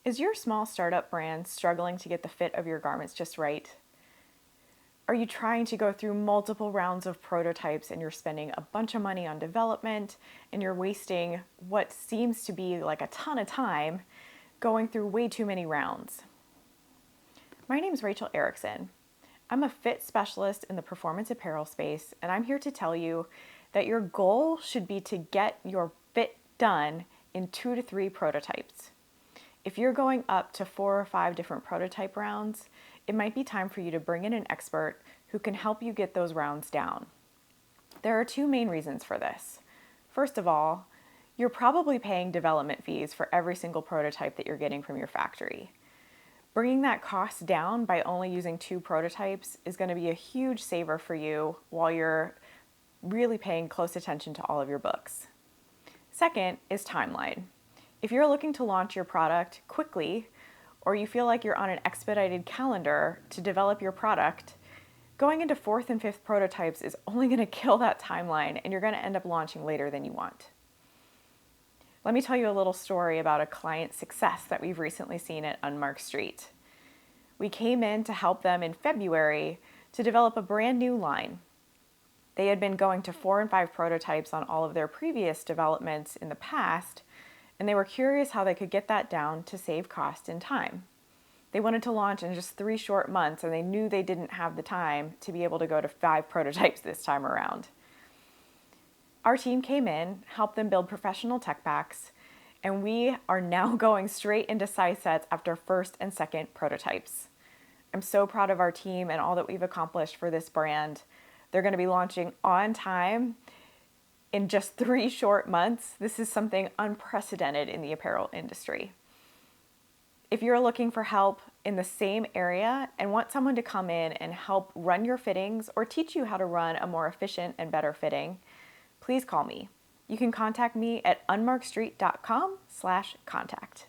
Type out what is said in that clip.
Is your small startup brand struggling to get the fit of your garments just right? Are you trying to go through multiple rounds of prototypes and you're spending a bunch of money on development and you're wasting what seems to be like a ton of time going through way too many rounds? My name is Rachel Erickson. I'm a fit specialist in the performance apparel space, and I'm here to tell you that your goal should be to get your fit done in 2 to 3 prototypes. If you're going up to 4 or 5 different prototype rounds, it might be time for you to bring in an expert who can help you get those rounds down. There are 2 main reasons for this. First of all, you're probably paying development fees for every single prototype that you're getting from your factory. Bringing that cost down by only using 2 prototypes is going to be a huge saver for you while you're really paying close attention to all of your books. Second is timeline. If you're looking to launch your product quickly, or you feel like you're on an expedited calendar to develop your product, going into 4th and 5th prototypes is only going to kill that timeline, and you're going to end up launching later than you want. Let me tell you a little story about a client success that we've recently seen at Unmarked Street. We came in to help them in February to develop a brand new line. They had been going to 4 and 5 prototypes on all of their previous developments in the past, and they were curious how they could get that down to save cost and time. They wanted to launch in just 3 short months, and they knew they didn't have the time to be able to go to 5 prototypes this time around. Our team came in, helped them build professional tech packs, and we are now going straight into size sets after 1st and 2nd prototypes. I'm so proud of our team and all that we've accomplished for this brand. They're going to be launching on time in just 3 short months. This is something unprecedented in the apparel industry. If you're looking for help in the same area and want someone to come in and help run your fittings or teach you how to run a more efficient and better fitting, please call me. You can contact me at unmarkedstreet.com/contact.